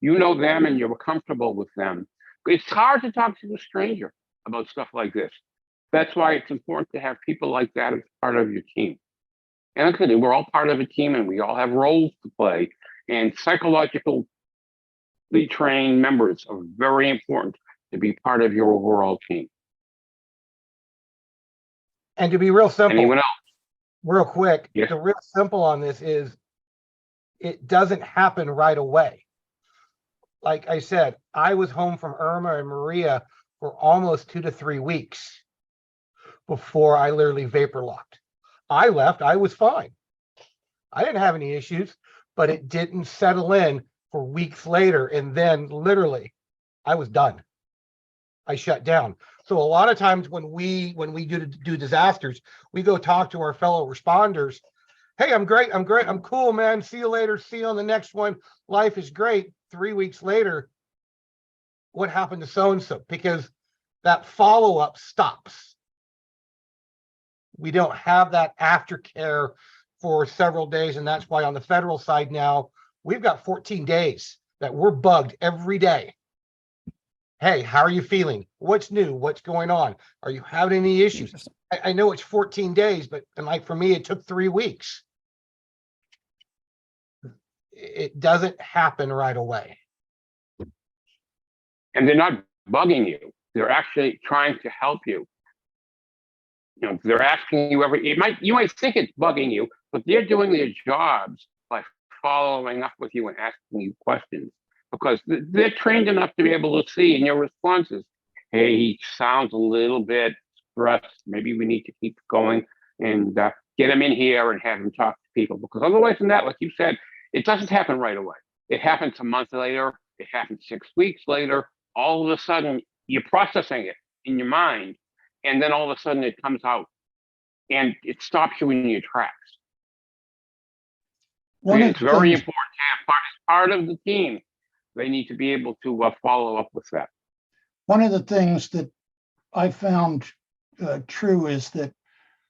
you know them and you're comfortable with them. It's hard to talk to a stranger about stuff like this. That's why it's important to have people like that as part of your team. And like I said, we're all part of a team and we all have roles to play. And psychologically trained members are very important to be part of your overall team. And to be real simple, Anyone else? real quick, Yes. the real simple on this is it doesn't happen right away. Like I said, I was home from Irma and Maria for almost 2 to 3 weeks before I literally vapor locked. I left, I was fine. I didn't have any issues, but it didn't settle in for weeks later. And then literally I was done. I shut down. So a lot of times when we do disasters, we go talk to our fellow responders. Hey, I'm great. I'm cool, man. See you later. See you on the next one. Life is great. 3 weeks later, what happened to so-and-so? Because that follow-up stops. We don't have that aftercare for several days. And that's why on the federal side now, we've got 14 days that we're bugged every day. Hey, how are you feeling? What's new? What's going on? Are you having any issues? I know it's 14 days, but like for me, it took 3 weeks. It doesn't happen right away. And they're not bugging you. They're actually trying to help you. They're asking you you might think it's bugging you, but they're doing their jobs by following up with you and asking you questions, because they're trained enough to be able to see in your responses, hey, he sounds a little bit stressed. Maybe we need to keep going and get him in here and have him talk to people, because otherwise than that, like you said, it doesn't happen right away. It happens a month later. It happens 6 weeks later. All of a sudden, you're processing it in your mind, and then all of a sudden it comes out, and it stops you in your tracks. It's very important to have part of the team. They need to be able to follow up with that. One of the things that I found true is that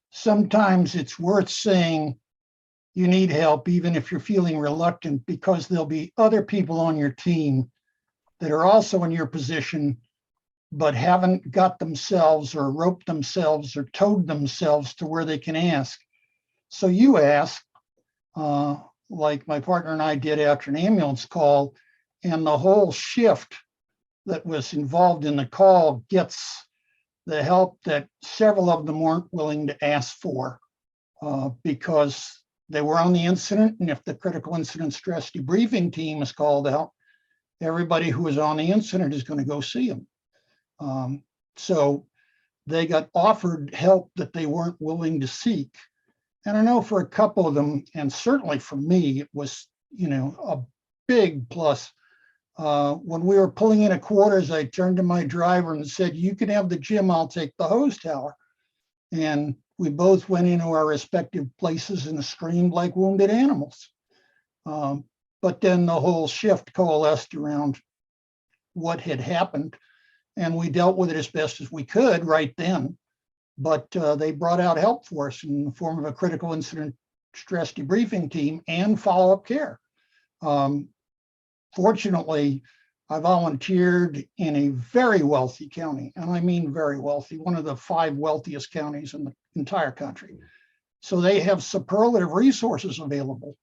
sometimes it's worth saying you need help, even if you're feeling reluctant, because there'll be other people on your team that are also in your position, but haven't got themselves or roped themselves or towed themselves to where they can ask. So you ask, like my partner and I did after an ambulance call, and the whole shift that was involved in the call gets the help that several of them weren't willing to ask for because they were on the incident. And if the critical incident stress debriefing team is called out, everybody who was on the incident is going to go see him. So they got offered help that they weren't willing to seek. And I know for a couple of them, and certainly for me, it was, a big plus. When we were pulling in at quarters, I turned to my driver and said, "You can have the gym, I'll take the hose tower." And we both went into our respective places and screamed like wounded animals. But then the whole shift coalesced around what had happened, and we dealt with it as best as we could right then. But they brought out help for us in the form of a critical incident stress debriefing team and follow-up care. Fortunately, I volunteered in a very wealthy county, and I mean very wealthy, one of the 5 wealthiest counties in the entire country. So they have superlative resources available,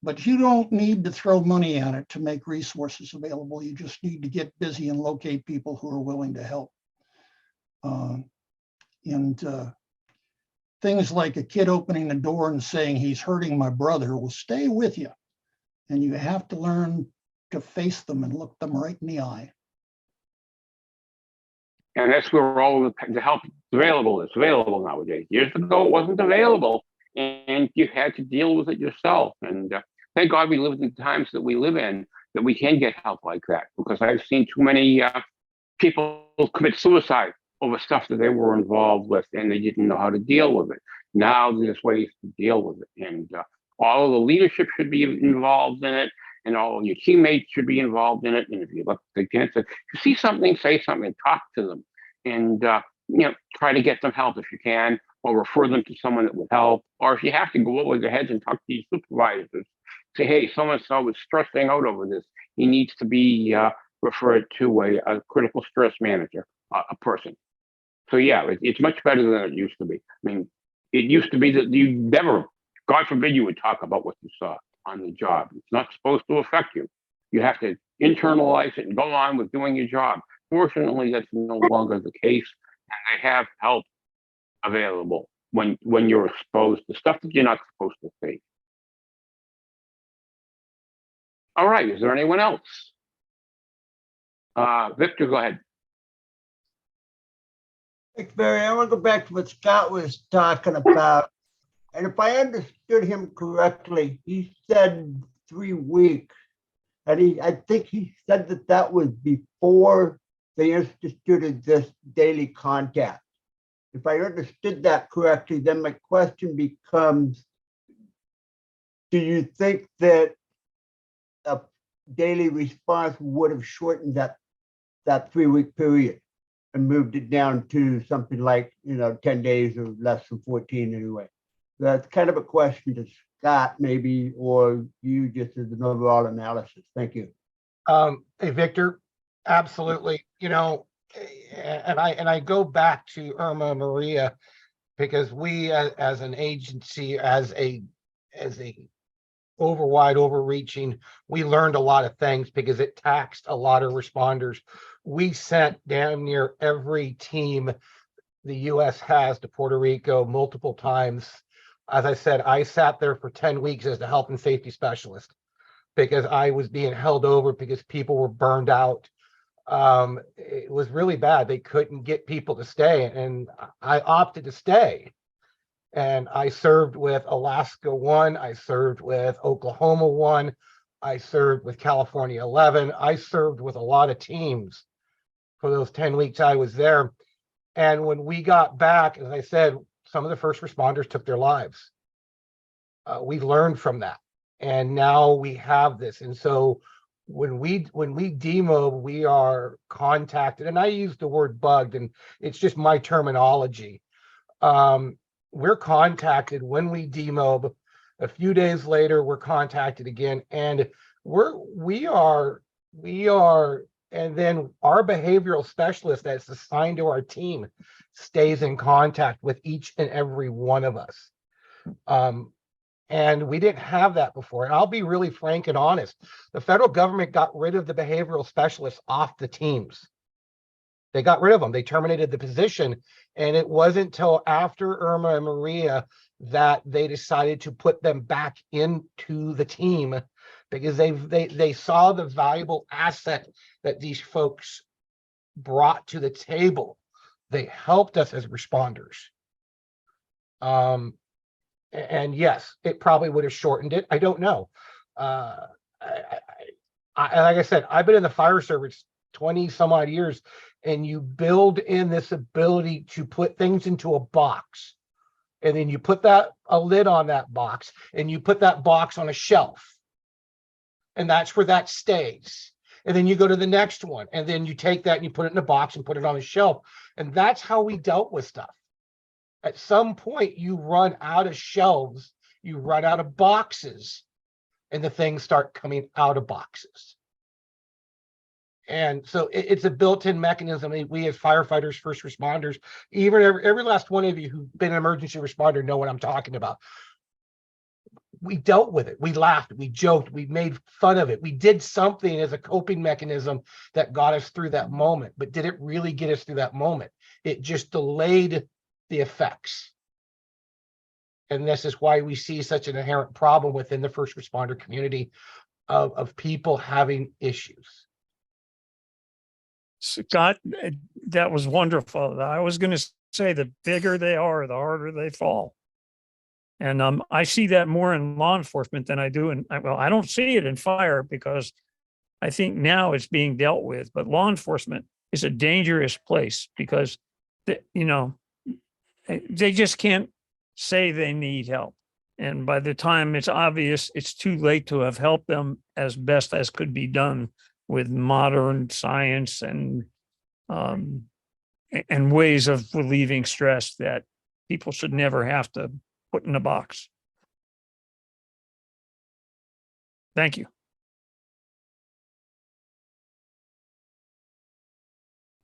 but you don't need to throw money at it to make resources available. You just need to get busy and locate people who are willing to help. Things like a kid opening the door and saying he's hurting my brother will stay with you. And you have to learn to face them and look them right in the eye. And that's where all the help is available. It's available nowadays. Years ago, it wasn't available, and you had to deal with it yourself. And thank God we live in the times that we live in, that we can get help like that, because I've seen too many people commit suicide over stuff that they were involved with, and they didn't know how to deal with it. Now there's ways to deal with it, and all of the leadership should be involved in it, and all of your teammates should be involved in it. And if you look against it, if you see something, say something, talk to them, and try to get them help if you can, or refer them to someone that would help. Or if you have to, go over their heads and talk to your supervisors. Say, hey, so-and-so is stressing out over this. He needs to be referred to a critical stress manager, a person. So yeah, it's much better than it used to be. I mean, it used to be that you never, God forbid, you would talk about what you saw on the job. It's not supposed to affect you. You have to internalize it and go on with doing your job. Fortunately, that's no longer the case, and they have help available when you're exposed to stuff that you're not supposed to see. All right, is there anyone else? Victor, go ahead. Thanks, Barry. I want to go back to what Scott was talking about. And if I understood him correctly, he said 3 weeks. And I think he said that was before they instituted this daily contact. If I understood that correctly, then my question becomes, do you think that a daily response would have shortened that 3-week period and moved it down to something like 10 days or less than 14 anyway? That's kind of a question to Scott maybe, or you just as an overall analysis. Thank you. Hey, Victor, absolutely. And I go back to Irma Maria, because we as an agency, as a overreaching, we learned a lot of things because it taxed a lot of responders. We sent damn near every team the U.S. has to Puerto Rico multiple times. As I said, I sat there for 10 weeks as the health and safety specialist because I was being held over because people were burned out. It was really bad. They couldn't get people to stay, and I opted to stay. And I served with Alaska 1, I served with Oklahoma 1, I served with California 11. I served with a lot of teams for those 10 weeks I was there. And when we got back, as I said, some of the first responders took their lives. We learned from that, and now we have this. And so when we demob, we are contacted, and I use the word bugged, and it's just my terminology. We're contacted when we demob. A few days later, we're contacted again, and we are, and then our behavioral specialist that's assigned to our team stays in contact with each and every one of us. And we didn't have that before. And I'll be really frank and honest. The federal government got rid of the behavioral specialists off the teams. They got rid of them. They terminated the position. And it wasn't until after Irma and Maria that they decided to put them back into the team because they saw the valuable asset that these folks brought to the table. They helped us as responders. And yes, it probably would have shortened it. I don't know. Like I said, I've been in the fire service 20 some odd years, and you build in this ability to put things into a box, and then you put a lid on that box, and you put that box on a shelf, and that's where that stays. And then you go to the next one, and then you take that and you put it in a box and put it on a shelf. And that's how we dealt with stuff. At some point, you run out of shelves, you run out of boxes, and the things start coming out of boxes. And so it's a built-in mechanism. We as firefighters, first responders, even every last one of you who've been an emergency responder know what I'm talking about. We dealt with it. We laughed, we joked, we made fun of it. We did something as a coping mechanism that got us through that moment. But did it really get us through that moment? It just delayed the effects. And this is why we see such an inherent problem within the first responder community of people having issues. Scott, that was wonderful. I was going to say the bigger they are, the harder they fall. And I see that more in law enforcement than I do in, well, I don't see it in fire because I think now it's being dealt with, but law enforcement is a dangerous place because, they just can't say they need help. And by the time it's obvious, it's too late to have helped them as best as could be done with modern science and ways of relieving stress that people should never have to put in a box. Thank you.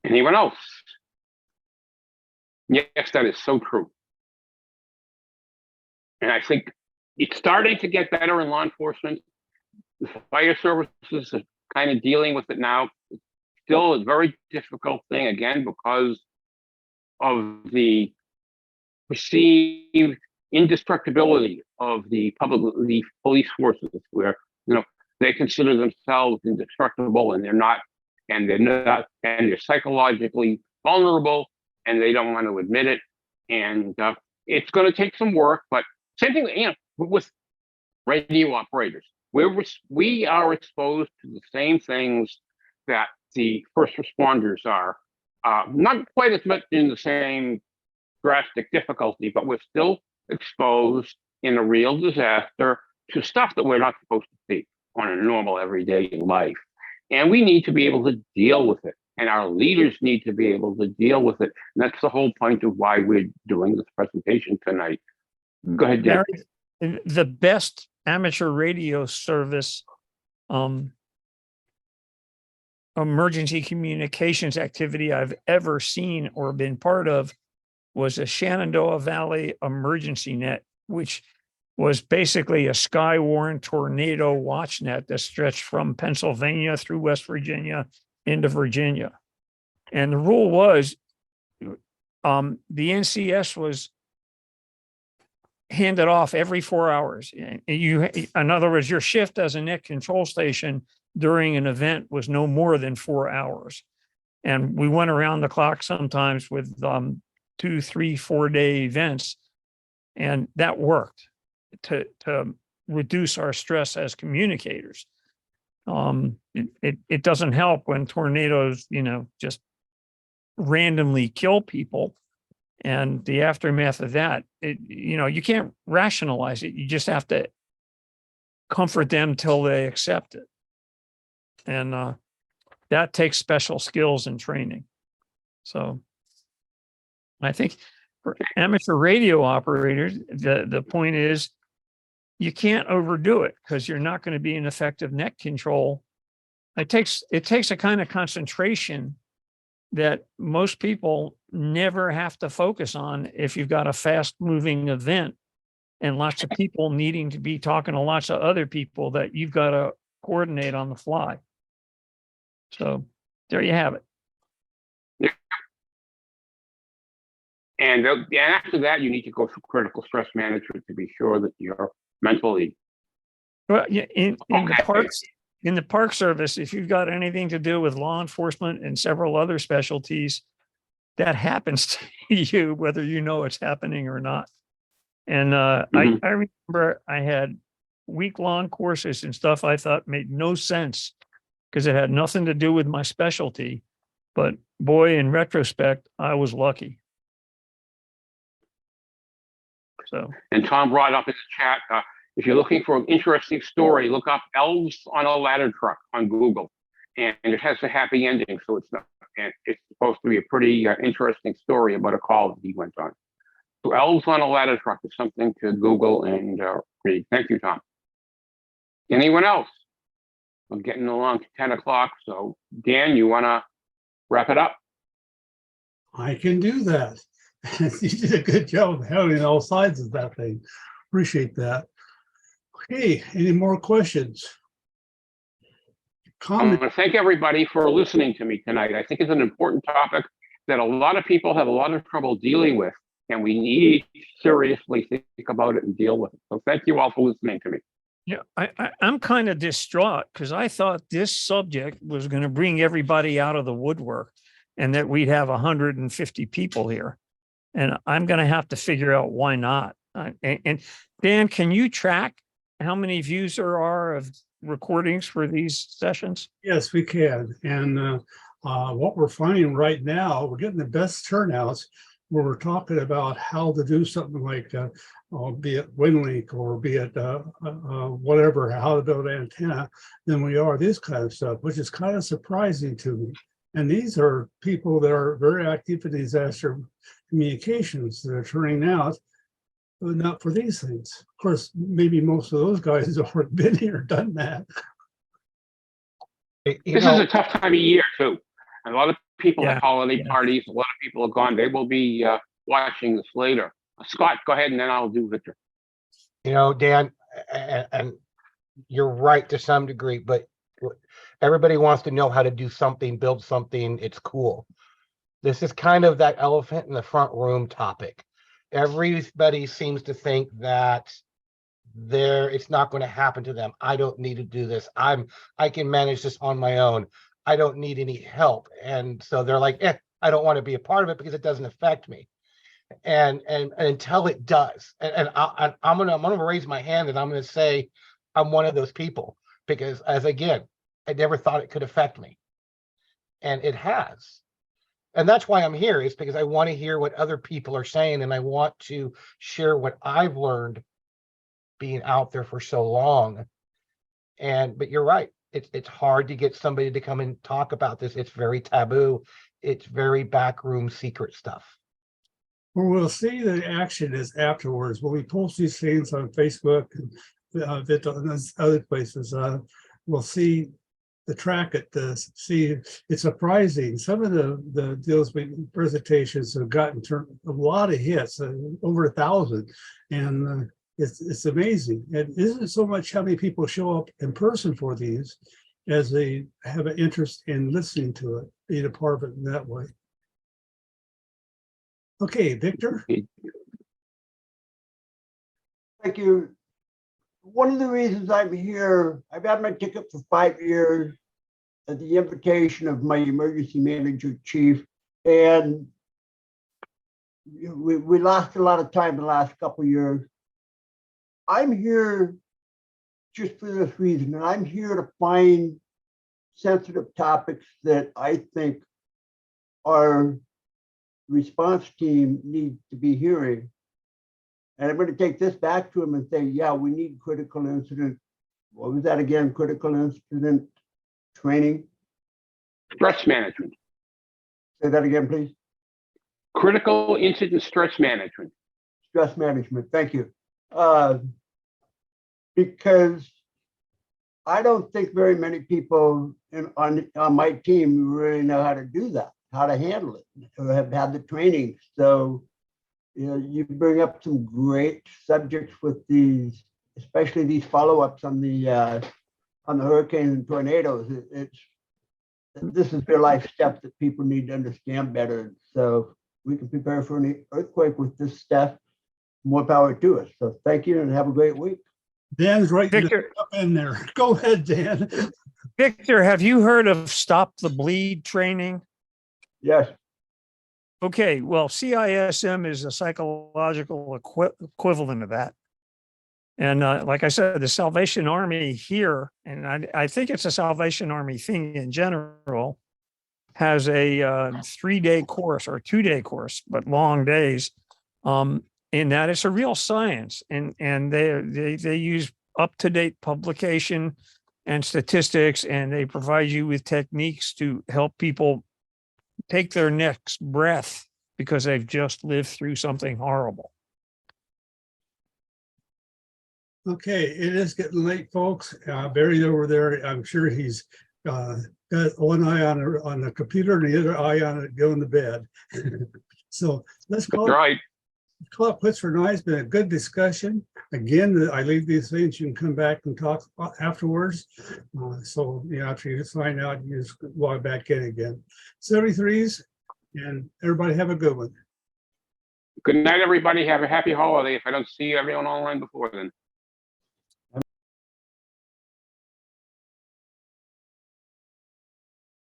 Anyone else? Yes, that is so true. And I think it's starting to get better in law enforcement. The fire services are kind of dealing with it now. It's still a very difficult thing, again, because of the perceived indestructibility of the police forces, where they consider themselves indestructible, and they're psychologically vulnerable, and they don't want to admit it. And it's going to take some work, but same thing, with radio operators. We are exposed to the same things that the first responders are. Not quite as much in the same drastic difficulty, but we're still exposed in a real disaster to stuff that we're not supposed to see on a normal everyday life. And we need to be able to deal with it. And our leaders need to be able to deal with it. And that's the whole point of why we're doing this presentation tonight. Go ahead, Dave. Barry, the best amateur radio service emergency communications activity I've ever seen or been part of was a Shenandoah Valley emergency net, which was basically a Skywarn tornado watch net that stretched from Pennsylvania through West Virginia into Virginia. And the rule was the NCS was handed off every 4 hours. In other words, your shift as a net control station during an event was no more than 4 hours. And we went around the clock sometimes with 2, 3, 4 day events. And that worked to reduce our stress as communicators. It doesn't help when tornadoes, just randomly kill people. And the aftermath of that, you can't rationalize it. You just have to comfort them till they accept it. And that takes special skills and training. So I think for amateur radio operators, the point is you can't overdo it because you're not going to be an effective net control. It takes a kind of concentration that most people never have to focus on if you've got a fast moving event and lots of people needing to be talking to lots of other people that you've got to coordinate on the fly. So there you have it. Yeah. And after that, you need to go through critical stress management to be sure that you're mentally Well, yeah, in the Okay. parks, in the park service, if you've got anything to do with law enforcement and several other specialties, that happens to you, whether you know it's happening or not. And Mhm. I remember I had week-long courses and stuff I thought made no sense because it had nothing to do with my specialty. But boy, in retrospect, I was lucky. So, And Tom brought up in the chat, if you're looking for an interesting story, look up Elves on a Ladder Truck on Google. And it has a happy ending, so it's not, and it's supposed to be a pretty interesting story about a call that he went on. So Elves on a Ladder Truck is something to Google and read. Thank you, Tom. Anyone else? I'm getting along to 10 o'clock, so Dan, you want to wrap it up? I can do that. You did a good job of having all sides of that thing. Appreciate that. Okay, any more questions? I Comment? want to thank everybody for listening to me tonight. I think it's an important topic that a lot of people have a lot of trouble dealing with, and we need to seriously think about it and deal with it. So thank you all for listening to me. yeah, I'm kind of distraught because I thought this subject was going to bring everybody out of the woodwork and that we'd have 150 people here. And I'm going to have to figure out why not. And Dan, can you track how many views there are of recordings for these sessions? Yes, we can. And what we're finding right now, we're getting the best turnouts where we're talking about how to do something like, be it WinLink or be it whatever, how to build an antenna, than we are this kind of stuff, which is kind of surprising to me. And these are people that are very active in disaster communications that are turning out, but not for these things. Of course, maybe most of those guys have already been here, done that. You This know, is a tough time of year too. And a lot of people Yeah, have holiday yeah. parties. A lot of people are gone. They will be watching this later. Scott, go ahead and then I'll do Victor. Dan, and you're right to some degree, but everybody wants to know how to do something, build something. It's cool. This is kind of that elephant in the front room topic. Everybody seems to think that it's not going to happen to them. I don't need to do this. I can manage this on my own. I don't need any help. And so they're like, I don't want to be a part of it because it doesn't affect me. And until it does, and I'm gonna raise my hand and I'm gonna say I'm one of those people, because I never thought it could affect me, and it has. And that's why I'm here, is because I want to hear what other people are saying, and I want to share what I've learned being out there for so long. But you're right, it's hard to get somebody to come and talk about this. It's very taboo. It's very backroom secret stuff. Well, we'll see the action is afterwards. When we post these things on Facebook and other places, we'll see the track it. See, it's surprising. Some of the deals presentations have gotten a lot of hits, over 1,000, and it's amazing. It isn't so much how many people show up in person for these, as they have an interest in listening to it, being a part of it in that way. Okay, Victor. Thank you. One of the reasons I'm here, I've had my ticket for 5 years at the invitation of my emergency manager chief. And we lost a lot of time in the last couple of years. I'm here just for this reason, and I'm here to find sensitive topics that I think our response team needs to be hearing. And I'm going to take this back to him and say, yeah, we need critical incident. What was that again? Critical incident training? Stress management. Say that again, please. Critical incident stress management. Stress management. Thank you. Because I don't think very many people on my team really know how to do that, how to handle it, or have had the training. So, you bring up some great subjects with these, especially these follow-ups on the hurricanes and tornadoes. This is real life stuff that people need to understand better. So we can prepare for an earthquake with this stuff. More power to us. So thank you and have a great week. Dan's right Victor, up in there. Go ahead, Dan. Victor, have you heard of Stop the Bleed training? Yes, Okay, well, CISM is a psychological equivalent of that. And like I said, the Salvation Army here, and I think it's a Salvation Army thing in general, has a 3-day course or 2-day course, but long days. In that it's a real science, and they use up-to-date publication and statistics, and they provide you with techniques to help people take their next breath because they've just lived through something horrible. Okay, it is getting late, folks. Barry over there, I'm sure he's got one eye on the computer and the other eye on it going to bed. So let's call Right. it quits for tonight. It's been a good discussion. Again, I leave these things, you can come back and talk afterwards. So, after you find out, you just log back in again. 73s, and everybody have a good one. Good night, everybody. Have a happy holiday if I don't see everyone online before then.